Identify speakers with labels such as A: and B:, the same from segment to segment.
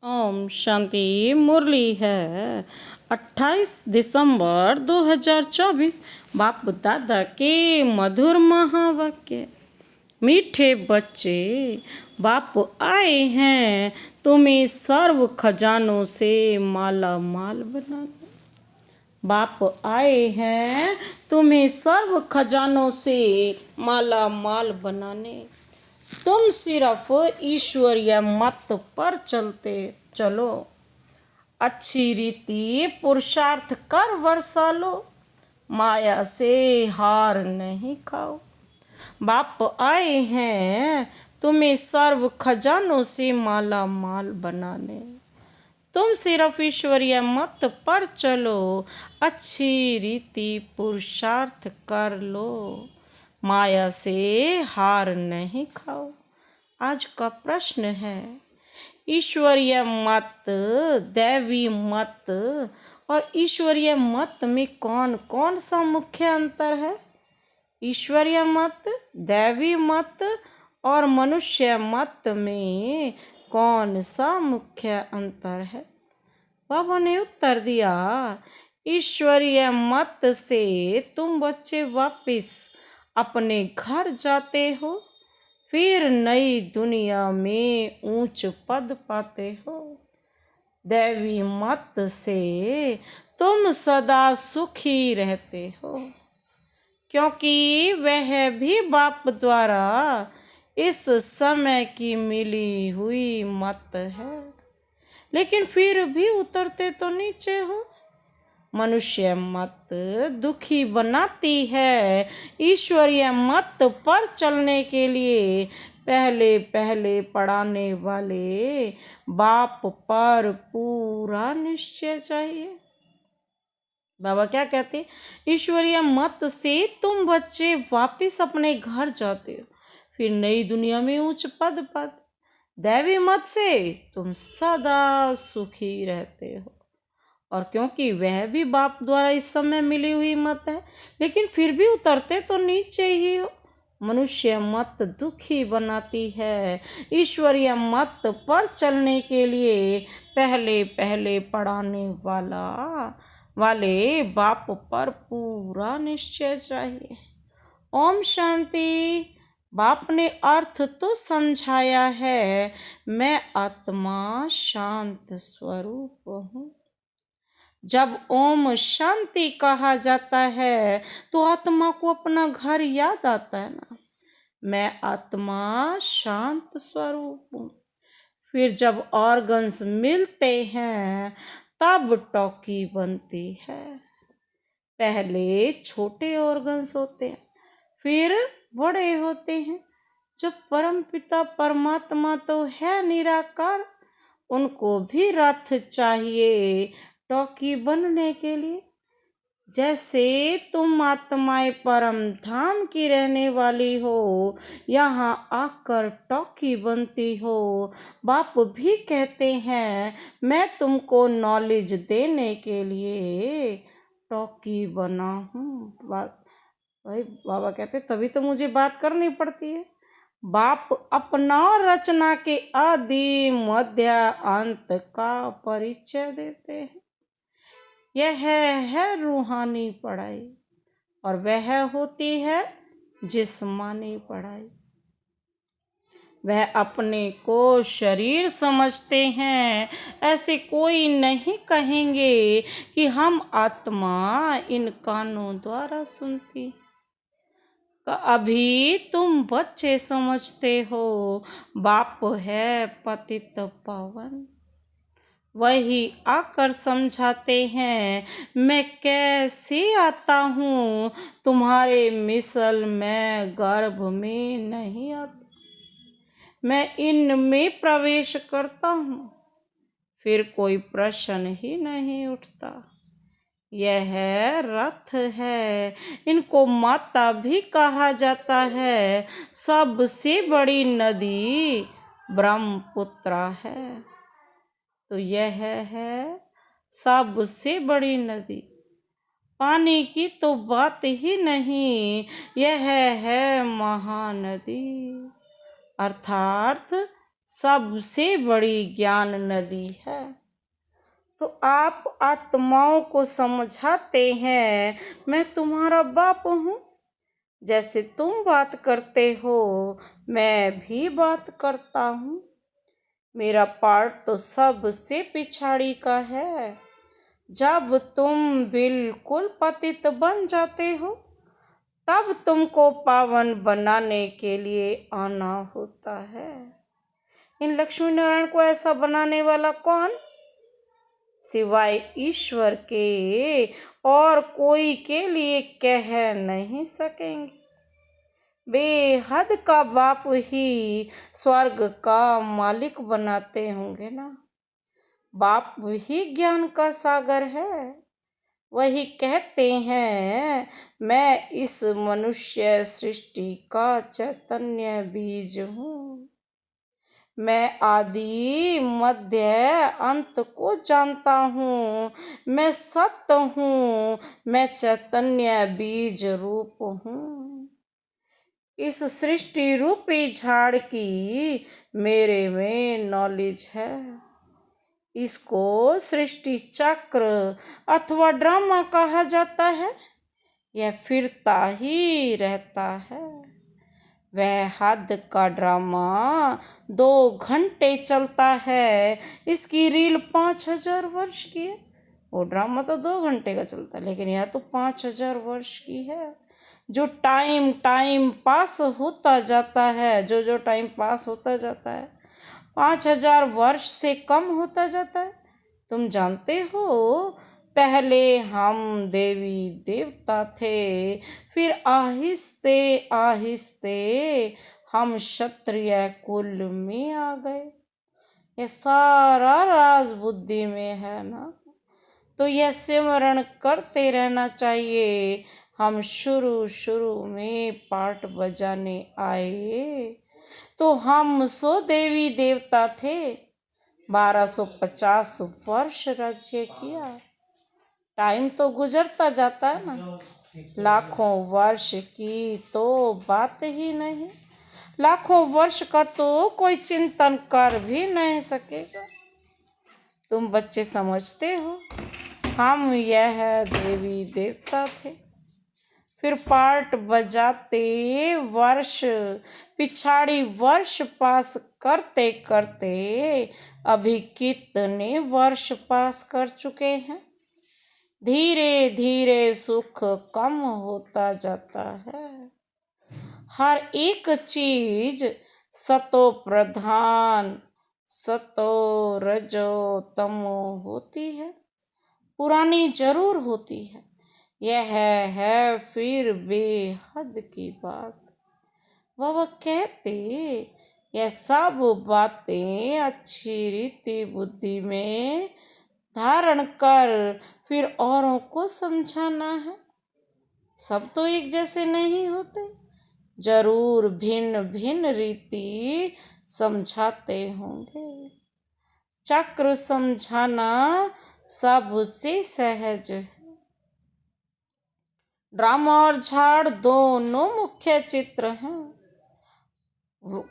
A: ओम शांति। मुरली है 28 दिसंबर 2024। बाप दादा के मधुर महावाक्य। मीठे बच्चे, बाप आए हैं तुम्हें सर्व खजानों से माला माल बनाने। बाप आए हैं तुम्हें सर्व खजानों से माला माल बनाने। तुम सिर्फ ईश्वरीय मत पर चलते चलो, अच्छी रीति पुरुषार्थ कर वर्षा लो, माया से हार नहीं खाओ। बाप आए हैं तुम्हें सर्व खजानों से माला माल बनाने। तुम सिर्फ ईश्वरीय मत पर चलो, अच्छी रीति पुरुषार्थ कर लो, माया से हार नहीं खाओ। आज का प्रश्न है, ईश्वरीय मत, दैवी मत और ईश्वरीय मत में कौन कौन सा मुख्य अंतर है? ईश्वरीय मत, दैवी मत और मनुष्य मत में कौन सा मुख्य अंतर है? बाबा ने उत्तर दिया, ईश्वरीय मत से तुम बच्चे वापिस अपने घर जाते हो, फिर नई दुनिया में ऊंच पद पाते हो। दैवी मत से तुम सदा सुखी रहते हो, क्योंकि वह भी बाप द्वारा इस समय की मिली हुई मत है, लेकिन फिर भी उतरते तो नीचे हो। मनुष्य मत दुखी बनाती है। ईश्वरीय मत पर चलने के लिए पहले पहले पढ़ाने वाले बाप पर पूरा निश्चय चाहिए। बाबा क्या कहते? ईश्वरीय मत से तुम बच्चे वापिस अपने घर जाते हो, फिर नई दुनिया में उच्च पद पाते। दैवी मत से तुम सदा सुखी रहते हो, और क्योंकि वह भी बाप द्वारा इस समय मिली हुई मत है, लेकिन फिर भी उतरते तो नीचे ही हो। मनुष्य मत दुखी बनाती है। ईश्वरीय मत पर चलने के लिए पहले पहले पढ़ाने वाले बाप पर पूरा निश्चय चाहिए। ओम शांति। बाप ने अर्थ तो समझाया है, मैं आत्मा शांत स्वरूप हूँ। जब ओम शांति कहा जाता है तो आत्मा को अपना घर याद आता है ना। मैं आत्मा शांत स्वरूप हूँ। फिर जब ऑर्गन्स मिलते हैं तब टॉकी बनती है। पहले छोटे ऑर्गन्स होते हैं, फिर बड़े होते हैं। जब परमपिता परमात्मा तो है निराकार, उनको भी रथ चाहिए टॉकी बनने के लिए। जैसे तुम आत्माएं परम धाम की रहने वाली हो, यहाँ आकर टॉकी बनती हो। बाप भी कहते हैं, मैं तुमको नॉलेज देने के लिए टॉकी बना हूँ। भाई बाबा कहते तभी तो मुझे बात करनी पड़ती है। बाप अपना रचना के आदि मध्य अंत का परिचय देते हैं। यह है रूहानी पढ़ाई, और वह होती है जिस्मानी पढ़ाई। वह अपने को शरीर समझते हैं। ऐसे कोई नहीं कहेंगे कि हम आत्मा इन कानों द्वारा सुनती। अभी तुम बच्चे समझते हो बाप है पतित पावन। वही आकर समझाते हैं, मैं कैसे आता हूँ तुम्हारे मिसल में गर्भ में नहीं आता। मैं इनमें प्रवेश करता हूँ, फिर कोई प्रश्न ही नहीं उठता। यह रथ है। इनको माता भी कहा जाता है। सबसे बड़ी नदी ब्रह्मपुत्र है। तो यह है सबसे बड़ी नदी। पानी की तो बात ही नहीं, यह है महानदी, अर्थात सबसे बड़ी ज्ञान नदी है। तो आप आत्माओं को समझाते हैं मैं तुम्हारा बाप हूँ, जैसे तुम बात करते हो मैं भी बात करता हूँ। मेरा पार्ट तो सबसे पिछाड़ी का है। जब तुम बिल्कुल पतित बन जाते हो तब तुमको पावन बनाने के लिए आना होता है। इन लक्ष्मी नारायण को ऐसा बनाने वाला कौन? सिवाय ईश्वर के और कोई के लिए कह नहीं सकेंगे। बेहद का बाप ही स्वर्ग का मालिक बनाते होंगे ना। बाप ही ज्ञान का सागर है। वही कहते हैं मैं इस मनुष्य सृष्टि का चैतन्य बीज हूँ। मैं आदि मध्य अंत को जानता हूँ। मैं सत्य हूँ। मैं चैतन्य बीज रूप हूँ। इस सृष्टि रूपी झाड़ की मेरे में नॉलेज है। इसको सृष्टि चक्र अथवा ड्रामा कहा जाता है। यह फिरता ही रहता है। वह हद का ड्रामा 2 घंटे चलता है। इसकी रील 5000 वर्ष की है। वो ड्रामा तो 2 घंटे का चलता है, लेकिन यह तो 5000 वर्ष की है। जो टाइम पास होता जाता है, जो टाइम पास होता जाता है 5000 वर्ष से कम होता जाता है। तुम जानते हो पहले हम देवी देवता थे, फिर आहिस्ते आहिस्ते हम क्षत्रिय कुल में आ गए। ये सारा राज बुद्धि में है ना। तो यह स्मरण करते रहना चाहिए। हम शुरू में पार्ट बजाने आए तो हम 100 देवी देवता थे। 1250 वर्ष राज्य किया। टाइम तो गुजरता जाता है ना। लाखों वर्ष की तो बात ही नहीं। लाखों वर्ष का तो कोई चिंतन कर भी नहीं सकेगा। तुम बच्चे समझते हो हम यह देवी देवता थे। फिर पार्ट बजाते वर्ष पिछाड़ी वर्ष पास करते करते अभी कितने वर्ष पास कर चुके हैं। धीरे धीरे सुख कम होता जाता है। हर एक चीज सतो प्रधान सतो रजो तमो होती है। पुरानी जरूर होती है। यह है फिर बेहद की बात। वह कहते यह सब बातें अच्छी रीति बुद्धि में धारण कर फिर औरों को समझाना है। सब तो एक जैसे नहीं होते। जरूर भिन्न भिन्न रीति समझाते होंगे। चक्र समझाना सबसे सहज है। ड्रामा और झाड़ दोनों मुख्य चित्र हैं।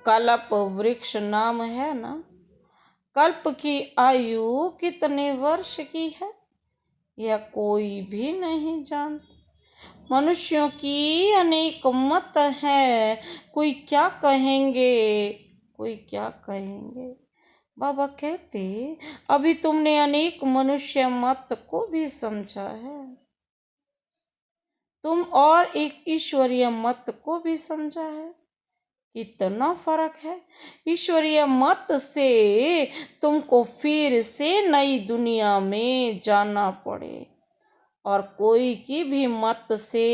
A: कल्प वृक्ष नाम है ना। कल्प की आयु कितने वर्ष की है यह कोई भी नहीं जानता। मनुष्यों की अनेक मत हैं। कोई क्या कहेंगे कोई क्या कहेंगे। बाबा कहते अभी तुमने अनेक मनुष्य मत को भी समझा है। तुम और एक ईश्वरीय मत को भी समझा है। कितना फर्क है। ईश्वरीय मत से तुमको फिर से नई दुनिया में जाना पड़े और कोई की भी मत से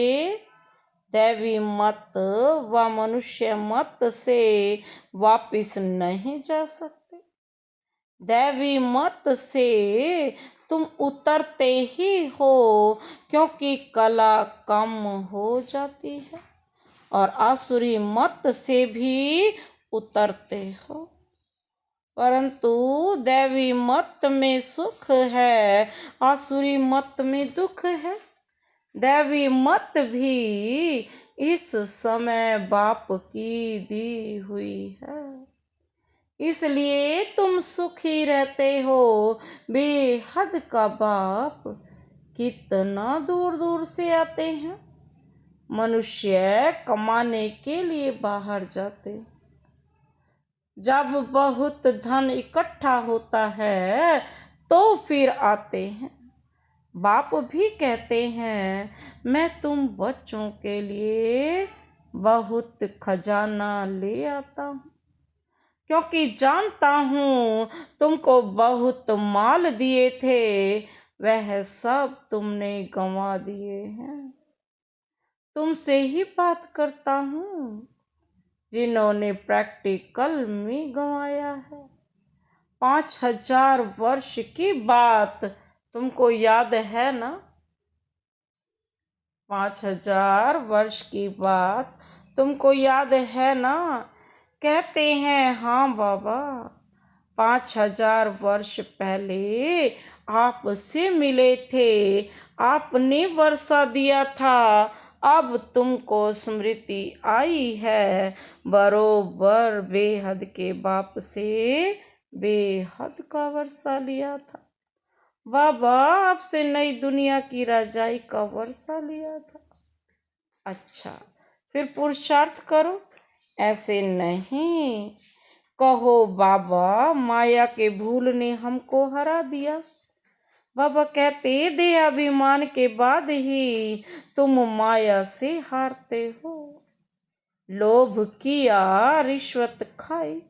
A: दैवी मत व मनुष्य मत से वापिस नहीं जा सकते। दैवी मत से तुम उतरते ही हो क्योंकि कला कम हो जाती है और आसुरी मत से भी उतरते हो। परंतु दैवी मत में सुख है, आसुरी मत में दुख है। दैवी मत भी इस समय बाप की दी हुई है। इसलिए तुम सुखी रहते हो। बेहद का बाप कितना दूर दूर से आते हैं। मनुष्य कमाने के लिए बाहर जाते हैं। जब बहुत धन इकट्ठा होता है तो फिर आते हैं। बाप भी कहते हैं मैं तुम बच्चों के लिए बहुत खजाना ले आता हूँ, क्योंकि जानता हूँ तुमको बहुत माल दिए थे, वह सब तुमने गंवा दिए हैं। तुमसे ही बात करता हूँ जिन्होंने प्रैक्टिकल में गंवाया है। 5000 वर्ष की बात तुमको याद है ना? 5000 वर्ष की बात तुमको याद है ना? कहते हैं हाँ बाबा, 5000 वर्ष पहले आपसे मिले थे, आपने वर्षा दिया था। अब तुमको स्मृति आई है बरोबर बेहद के बाप से बेहद का वर्षा लिया था। बाबा आपसे नई दुनिया की राजाई का वर्षा लिया था। अच्छा, फिर पुरुषार्थ करो। ऐसे नहीं कहो बाबा, माया के भूल ने हमको हरा दिया। बाबा कहते देहाभिमान के बाद ही तुम माया से हारते हो। लोभ किया, रिश्वत खाई,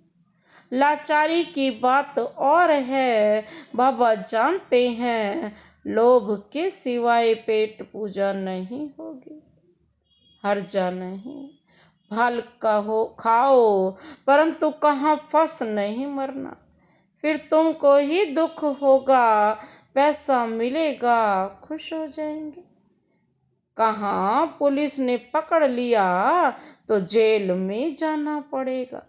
A: लाचारी की बात और है। बाबा जानते हैं लोभ के सिवाय पेट पूजा नहीं होगी। हर्जा नहीं, फल कहो खाओ, परंतु कहाँ फंस नहीं मरना। फिर तुमको ही दुख होगा, पैसा मिलेगा, खुश हो जाएंगे। कहाँ पुलिस ने पकड़ लिया तो जेल में जाना पड़ेगा।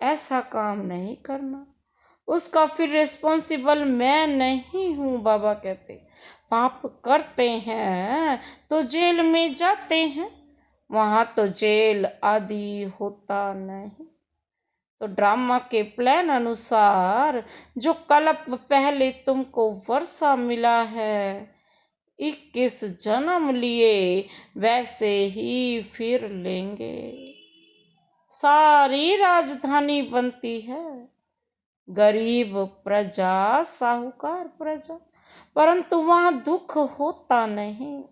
A: ऐसा काम नहीं करना, उसका फिर रिस्पॉन्सिबल मैं नहीं हूँ। बाबा कहते पाप करते हैं तो जेल में जाते हैं, वहाँ तो जेल आदि होता नहीं। तो ड्रामा के प्लान अनुसार जो कल्प पहले तुमको वर्षा मिला है, 21 जन्म लिए वैसे ही फिर लेंगे। सारी राजधानी बनती है, गरीब प्रजा साहूकार प्रजा, परंतु वहाँ दुख होता नहीं।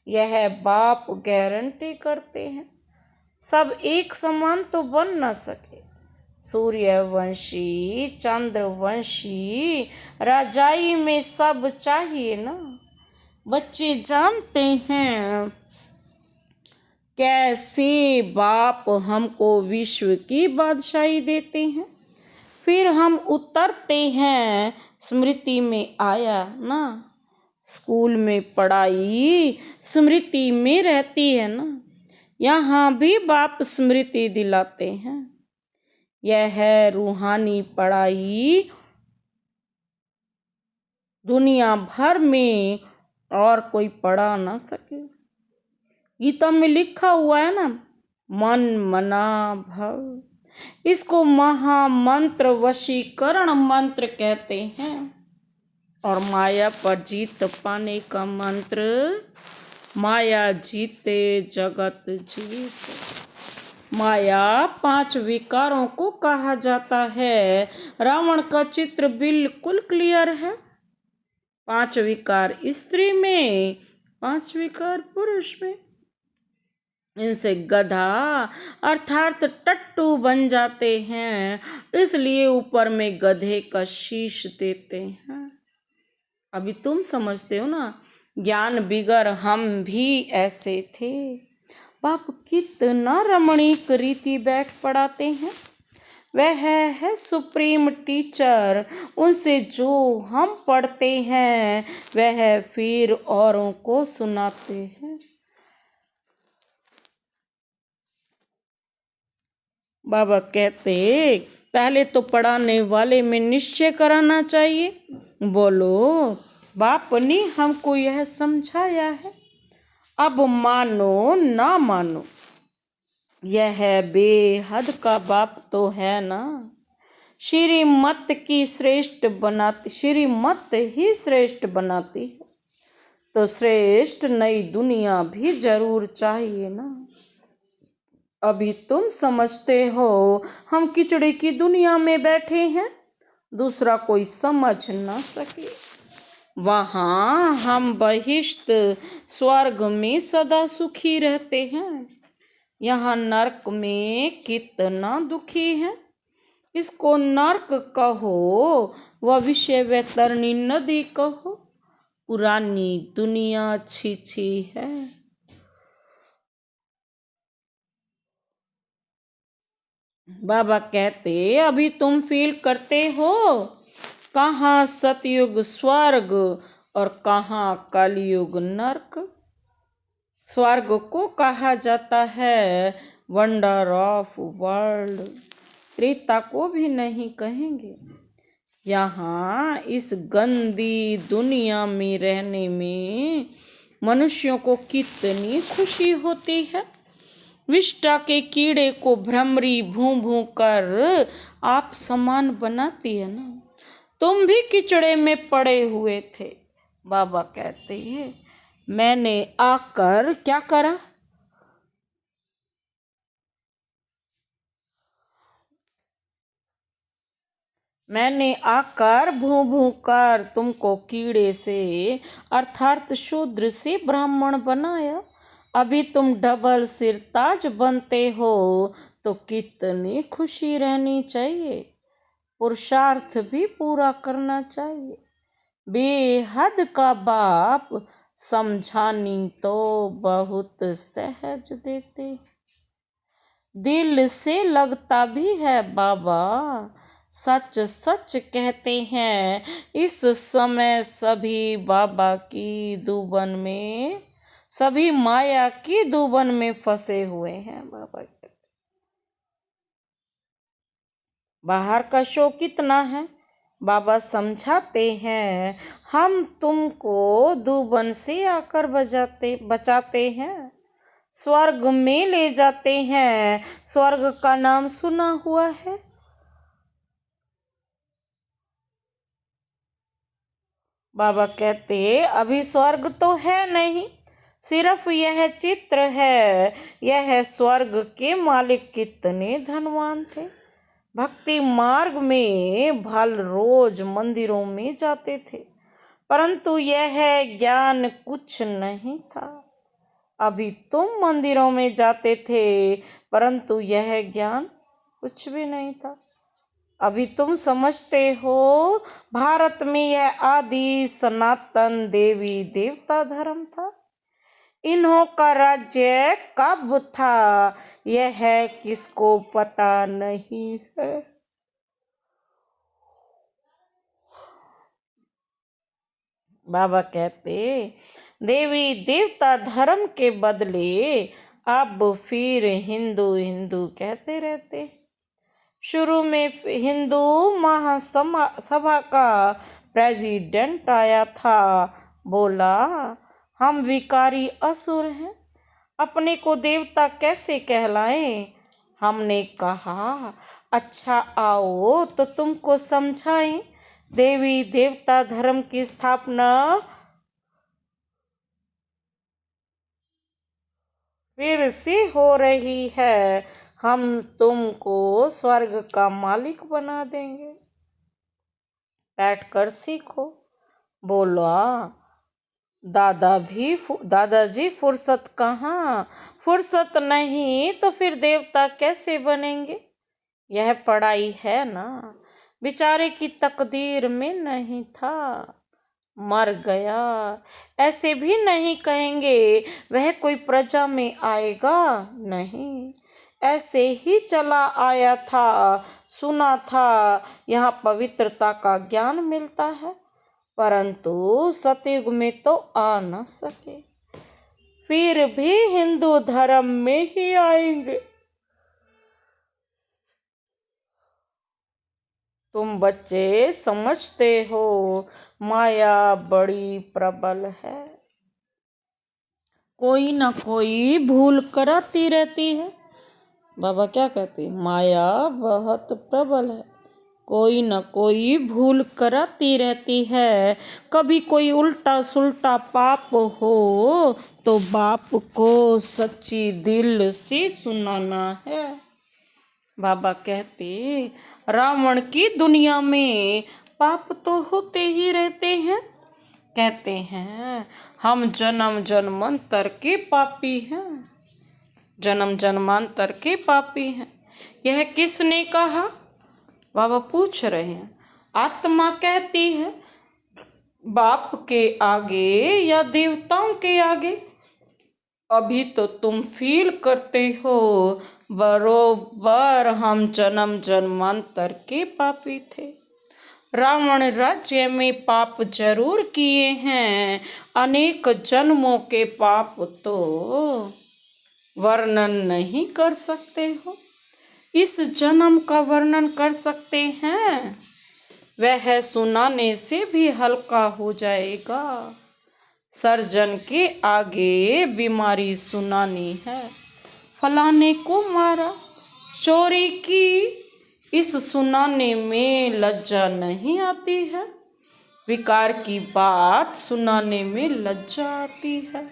A: यह बाप गारंटी करते हैं। सब एक समान तो बन न सके। सूर्यवंशी, चंद्रवंशी, राजाई में सब चाहिए ना। बच्चे जानते हैं कैसे बाप हमको विश्व की बादशाही देते हैं। फिर हम उतरते हैं, स्मृति में आया ना। स्कूल में पढ़ाई स्मृति में रहती है ना, यहाँ भी बाप स्मृति दिलाते हैं। यह है रूहानी पढ़ाई, दुनिया भर में और कोई पढ़ा ना सके। गीता में लिखा हुआ है ना, मन मना भव। इसको महामंत्र, वशीकरण मंत्र कहते हैं। और माया पर जीत पाने का मंत्र, माया जीते जगत जीत। माया 5 विकारों को कहा जाता है। रावण का चित्र बिल्कुल क्लियर है। 5 विकार स्त्री में, 5 विकार पुरुष में। इनसे गधा अर्थात टट्टू बन जाते हैं, इसलिए ऊपर में गधे का शीश देते हैं। अभी तुम समझते हो ना, ज्ञान बिगर हम भी ऐसे थे। बाप कितना रमणीक रीति बैठ पढ़ाते हैं। वह है सुप्रीम टीचर। उनसे जो हम पढ़ते हैं वह फिर औरों को सुनाते हैं। बाबा कहते पहले तो पढ़ाने वाले में निश्चय कराना चाहिए। बोलो, बाप ने हमको यह समझाया है, अब मानो ना मानो। यह बेहद का बाप तो है ना। श्रीमत की श्रेष्ठ बनाती, श्रीमत ही श्रेष्ठ बनाती है, तो श्रेष्ठ नई दुनिया भी जरूर चाहिए ना। अभी तुम समझते हो हम किचड़े की दुनिया में बैठे हैं, दूसरा कोई समझ ना सके। वहाँ हम बहिष्ट स्वर्ग में सदा सुखी रहते हैं, यहाँ नरक में कितना दुखी है। इसको नरक कहो व विषय वैतरणी नदी कहो, पुरानी दुनिया अच्छी है। बाबा कहते अभी तुम फील करते हो कहाँ सतयुग स्वर्ग और कहाँ कलयुग नरक। स्वर्ग को कहा जाता है वंडर ऑफ वर्ल्ड, त्रेता को भी नहीं कहेंगे। यहाँ इस गंदी दुनिया में रहने में मनुष्यों को कितनी खुशी होती है। विष्टा के कीड़े को भ्रमरी भूं भूं कर आप समान बनाती है ना। तुम भी किचड़े में पड़े हुए थे। बाबा कहते हैं मैंने आकर क्या करा, मैंने आकर भूं भूं कर तुमको कीड़े से अर्थात शूद्र से ब्राह्मण बनाया। अभी तुम डबल सिरताज बनते हो तो कितनी खुशी रहनी चाहिए। पुरुषार्थ भी पूरा करना चाहिए। बेहद का बाप समझानी तो बहुत सहज देते, दिल से लगता भी है बाबा। सच सच कहते हैं इस समय सभी बाबा की दुबन में, सभी माया की दुबन में फंसे हुए हैं। बाबा कहते बाहर का शो कितना है। बाबा समझाते हैं हम तुमको दुबन से आकर बचाते हैं, स्वर्ग में ले जाते हैं। स्वर्ग का नाम सुना हुआ है। बाबा कहते अभी स्वर्ग तो है नहीं, सिर्फ यह चित्र है। यह स्वर्ग के मालिक कितने धनवान थे। भक्ति मार्ग में भल रोज मंदिरों में जाते थे, परंतु यह ज्ञान कुछ नहीं था। अभी तुम मंदिरों में जाते थे, परंतु यह ज्ञान कुछ भी नहीं था। अभी तुम समझते हो भारत में यह आदि सनातन देवी देवता धर्म था। इन्हों का राज्य कब था यह किसको पता नहीं है। बाबा कहते देवी देवता धर्म के बदले अब फिर हिंदू हिंदू कहते रहते। शुरू में हिंदू महासभा का प्रेसिडेंट आया था, बोला हम विकारी असुर हैं, अपने को देवता कैसे कहलाएं। हमने कहा अच्छा आओ तो तुमको समझाएं। देवी देवता धर्म की स्थापना फिर से हो रही है। हम तुमको स्वर्ग का मालिक बना देंगे, बैठकर सीखो। बोला दादाजी फुर्सत कहाँ, फुर्सत नहीं तो फिर देवता कैसे बनेंगे। यह पढ़ाई है ना, बेचारे की तकदीर में नहीं था, मर गया। ऐसे भी नहीं कहेंगे वह कोई प्रजा में आएगा, नहीं, ऐसे ही चला आया था। सुना था यहाँ पवित्रता का ज्ञान मिलता है, परंतु सतयुग में तो आ न सके, फिर भी हिंदू धर्म में ही आएंगे। तुम बच्चे समझते हो माया बड़ी प्रबल है, कोई ना कोई भूल कराती रहती है। बाबा क्या कहते, माया बहुत प्रबल है, कोई न कोई भूल कराती रहती है। कभी कोई उल्टा सुल्टा पाप हो तो बाप को सच्ची दिल से सुनाना है। बाबा कहते रावण की दुनिया में पाप तो होते ही रहते हैं। कहते हैं हम जन्म जन्मांतर के पापी हैं, जन्म जन्मांतर के पापी हैं। यह किसने कहा? बाबा पूछ रहे हैं। आत्मा कहती है। बाप के आगे या देवताओं के आगे? अभी तो तुम फील करते हो बरोबर हम जन्म जन्मांतर के पापी थे। रावण राज्य में पाप जरूर किए हैं, अनेक जन्मों के पाप तो वर्णन नहीं कर सकते हो। इस जन्म का वर्णन कर सकते हैं, वह सुनाने से भी हल्का हो जाएगा। सर्जन के आगे बीमारी सुनानी है। फलाने को मारा, चोरी की, इस सुनाने में लज्जा नहीं आती है। विकार की बात सुनाने में लज्जा आती है।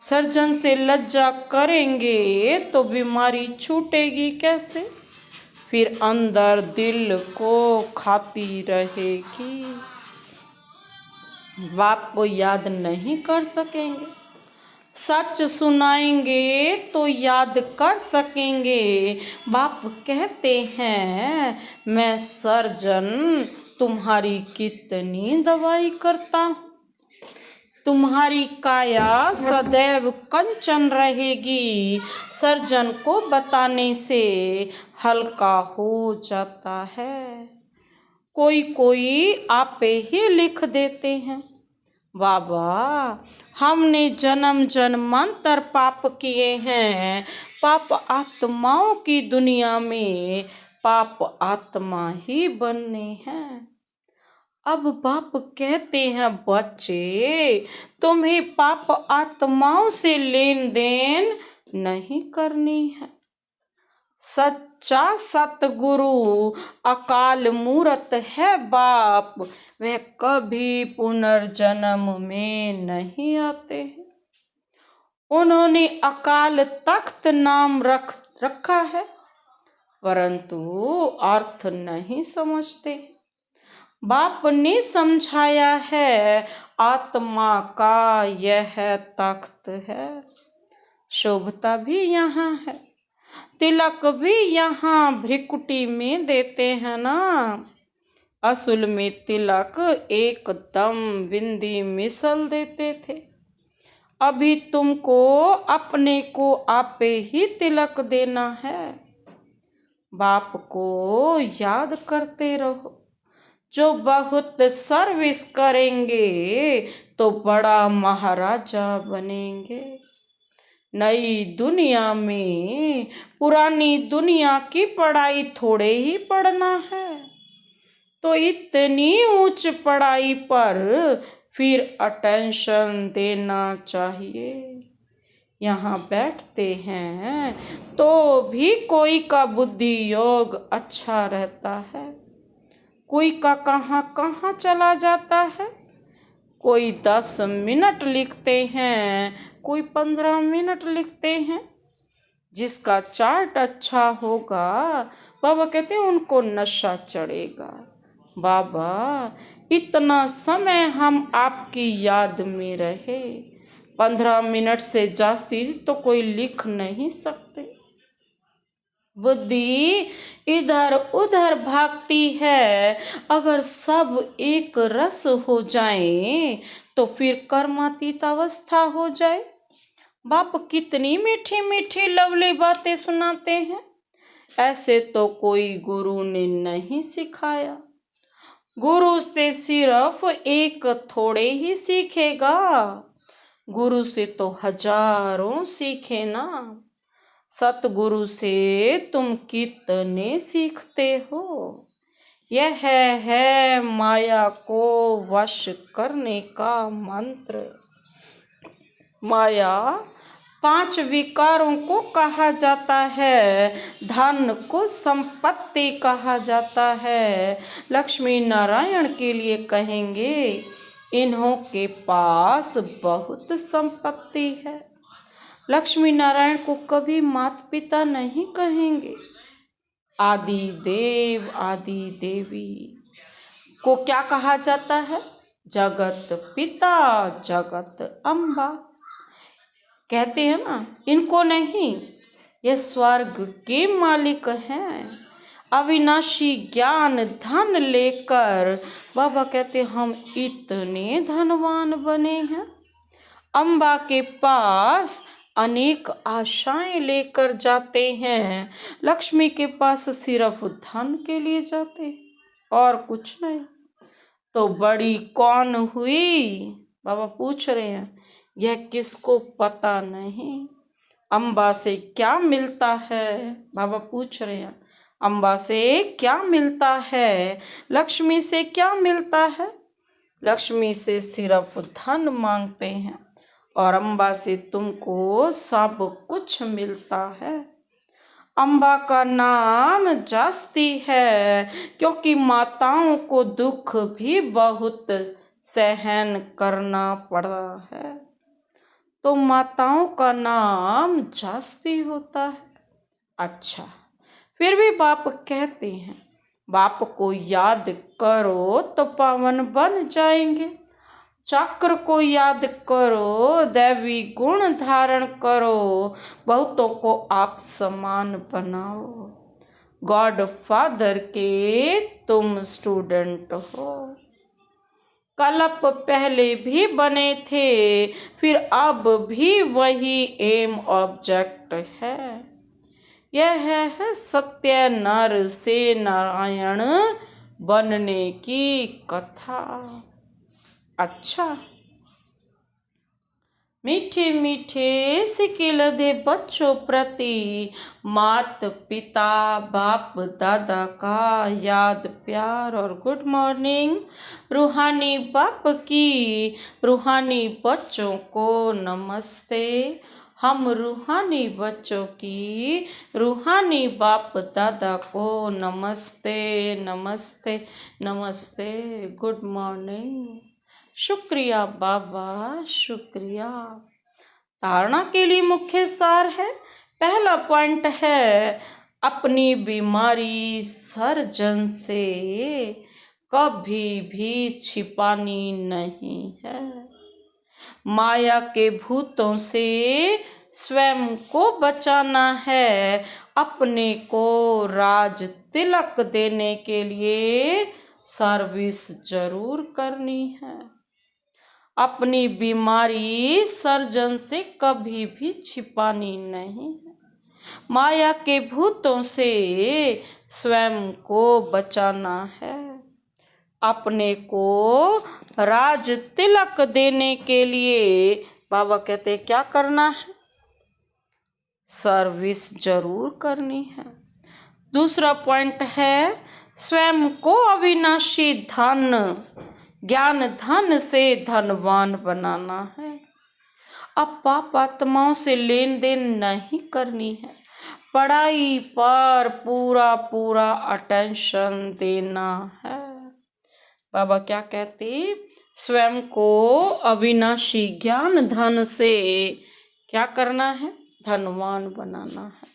A: सर्जन से लज्जा करेंगे तो बीमारी छूटेगी कैसे? फिर अंदर दिल को खाती रहेगी। बाप को याद नहीं कर सकेंगे। सच सुनाएंगे तो याद कर सकेंगे। बाप कहते हैं मैं सर्जन तुम्हारी कितनी दवाई करता हूँ। तुम्हारी काया सदैव कंचन रहेगी। सर्जन को बताने से हल्का हो जाता है। कोई कोई आपे ही लिख देते हैं बाबा हमने जन्म जन्मांतर पाप किए हैं। पाप आत्माओं की दुनिया में पाप आत्मा ही बनने हैं। अब बाप कहते हैं बच्चे तुम्हें पाप आत्माओं से लेन देन नहीं करनी है। सच्चा सतगुरु अकाल मूरत है बाप, वह कभी पुनर्जन्म में नहीं आते हैं। उन्होंने अकाल तख्त नाम रखा है, परंतु अर्थ नहीं समझते। बाप ने समझाया है आत्मा का यह तख्त है। शोभता भी यहाँ है, तिलक भी यहाँ भ्रिकुटी में देते हैं ना। असल में तिलक एकदम बिंदी मिसल देते थे। अभी तुमको अपने को आपे ही तिलक देना है। बाप को याद करते रहो। जो बहुत सर्विस करेंगे तो बड़ा महाराजा बनेंगे। नई दुनिया में पुरानी दुनिया की पढ़ाई थोड़े ही पढ़ना है, तो इतनी ऊंच पढ़ाई पर फिर अटेंशन देना चाहिए। यहाँ बैठते हैं तो भी कोई का बुद्धि योग अच्छा रहता है, कोई का कहाँ कहाँ चला जाता है। कोई 10 मिनट लिखते हैं, कोई 15 मिनट लिखते हैं। जिसका चार्ट अच्छा होगा बाबा कहते हैं उनको नशा चढ़ेगा। बाबा इतना समय हम आपकी याद में रहे, 15 मिनट से जास्ती तो कोई लिख नहीं सकते। बुद्धि इधर उधर भागती है। अगर सब एक रस हो जाए तो फिर कर्मातीत अवस्था हो जाए। बाप कितनी मीठी मीठी लवली बातें सुनाते हैं। ऐसे तो कोई गुरु ने नहीं सिखाया। गुरु से सिर्फ एक थोड़े ही सीखेगा, गुरु से तो हजारों सीखे ना। सतगुरु से तुम कितने सीखते हो। यह है माया को वश करने का मंत्र। माया 5 विकारों को कहा जाता है। धन को संपत्ति कहा जाता है। लक्ष्मी नारायण के लिए कहेंगे इन्हों के पास बहुत संपत्ति है। लक्ष्मी नारायण को कभी माता पिता नहीं कहेंगे। आदि देव आदि देवी को क्या कहा जाता है? जगत पिता जगत अम्बा कहते हैं ना, इनको नहीं। ये स्वर्ग के मालिक हैं। अविनाशी ज्ञान धन लेकर बाबा कहते हम इतने धनवान बने हैं। अम्बा के पास अनेक आशाएं लेकर जाते हैं। लक्ष्मी के पास सिर्फ धन के लिए जाते हैं और कुछ नहीं। तो बड़ी कौन हुई? बाबा पूछ रहे हैं। यह किसको पता नहीं। अम्बा से क्या मिलता है? बाबा पूछ रहे हैं। अम्बा से क्या मिलता है? लक्ष्मी से क्या मिलता है? लक्ष्मी से सिर्फ धन मांगते हैं और अम्बा से तुमको सब कुछ मिलता है। अम्बा का नाम जास्ती है क्योंकि माताओं को दुख भी बहुत सहन करना पड़ा है। तो माताओं का नाम जास्ती होता है। अच्छा, फिर भी बाप कहते हैं बाप को याद करो तो पावन बन जाएंगे। चक्र को याद करो, दैवी गुण धारण करो, बहुतों को आप समान बनाओ। गॉड फादर के तुम स्टूडेंट हो। कल्प पहले भी बने थे, फिर अब भी वही एम ऑब्जेक्ट है। यह है सत्य नर से नारायण बनने की कथा। अच्छा, मीठे मीठे सिक्के लदे बच्चों प्रति मात पिता बाप दादा का याद प्यार और गुड मॉर्निंग। रूहानी बाप की रूहानी बच्चों को नमस्ते। हम रूहानी बच्चों की रूहानी बाप दादा को नमस्ते नमस्ते नमस्ते। Good morning. शुक्रिया बाबा, शुक्रिया। धारणा के लिए मुख्य सार है। पहला पॉइंट है अपनी बीमारी सर्जन से कभी भी छिपानी नहीं है। माया के भूतों से स्वयं को बचाना है। अपने को राज तिलक देने के लिए सर्विस जरूर करनी है। अपनी बीमारी सर्जन से कभी भी छिपानी नहीं है। माया के भूतों से स्वयं को बचाना है। अपने को राज तिलक देने के लिए बाबा कहते क्या करना है? सर्विस जरूर करनी है। दूसरा पॉइंट है स्वयं को अविनाशी धन ज्ञान धन से धनवान बनाना है। अब पाप आत्माओं से लेन देन नहीं करनी है। पढ़ाई पर पूरा पूरा अटेंशन देना है। बाबा क्या कहते? स्वयं को अविनाशी ज्ञान धन से क्या करना है? धनवान बनाना है।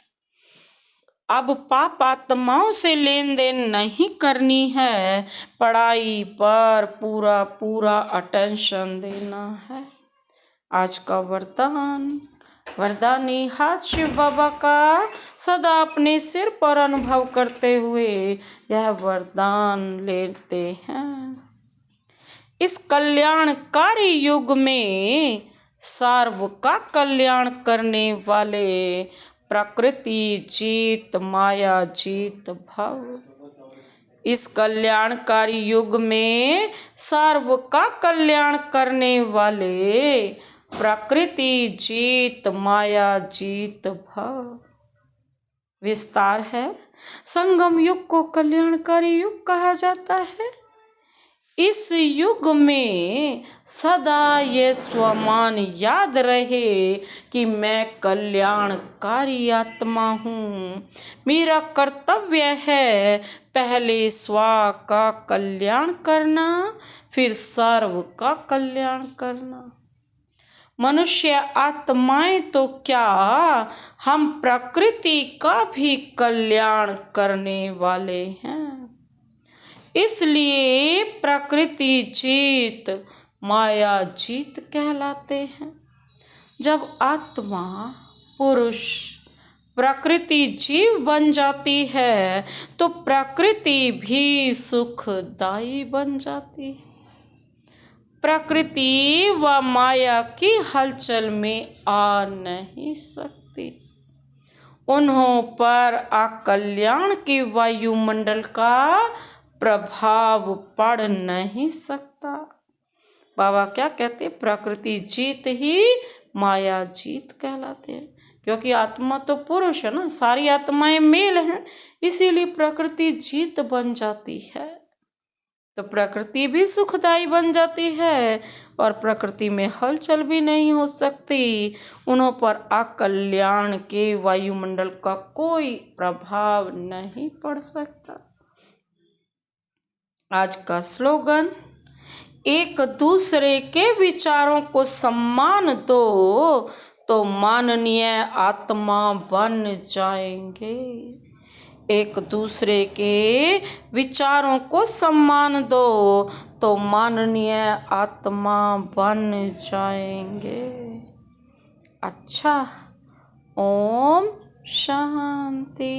A: अब पाप आत्माओं से लेन देन नहीं करनी है। पढ़ाई पर पूरा पूरा अटेंशन देना है। आज का वरदानी हाथ शिव बाबा का सदा अपने सिर पर अनुभव करते हुए यह वरदान लेते हैं। इस कल्याणकारी युग में सर्व का कल्याण करने वाले प्रकृति जीत माया जीत भव। इस कल्याणकारी युग में सर्व का कल्याण करने वाले प्रकृति जीत माया जीत भव। विस्तार है। संगम युग को कल्याणकारी युग कहा जाता है। इस युग में सदा ये स्वमान याद रहे कि मैं कल्याणकारी आत्मा हूँ। मेरा कर्तव्य है पहले स्व का कल्याण करना, फिर सर्व का कल्याण करना। मनुष्य आत्माएं तो क्या, हम प्रकृति का भी कल्याण करने वाले हैं। इसलिए प्रकृति जीत माया जीत कहलाते हैं। जब आत्मा पुरुष प्रकृति जीव बन जाती है तो प्रकृति भी सुखदायी बन जाती है। प्रकृति व माया की हलचल में आ नहीं सकती। उन्हों पर अकल्याण के वायुमंडल का प्रभाव पड़ नहीं सकता। बाबा क्या कहते, प्रकृति जीत ही माया जीत कहलाते हैं। क्योंकि आत्मा तो पुरुष है ना, सारी आत्माएं मेल हैं, इसीलिए प्रकृति जीत बन जाती है। तो प्रकृति भी सुखदायी बन जाती है और प्रकृति में हलचल भी नहीं हो सकती। उन्हों पर अकल्याण के वायुमंडल का कोई प्रभाव नहीं पड़ सकता। आज का स्लोगन, एक दूसरे के विचारों को सम्मान दो तो माननीय आत्मा बन जाएंगे। एक दूसरे के विचारों को सम्मान दो तो माननीय आत्मा बन जाएंगे। अच्छा, ओम शांति।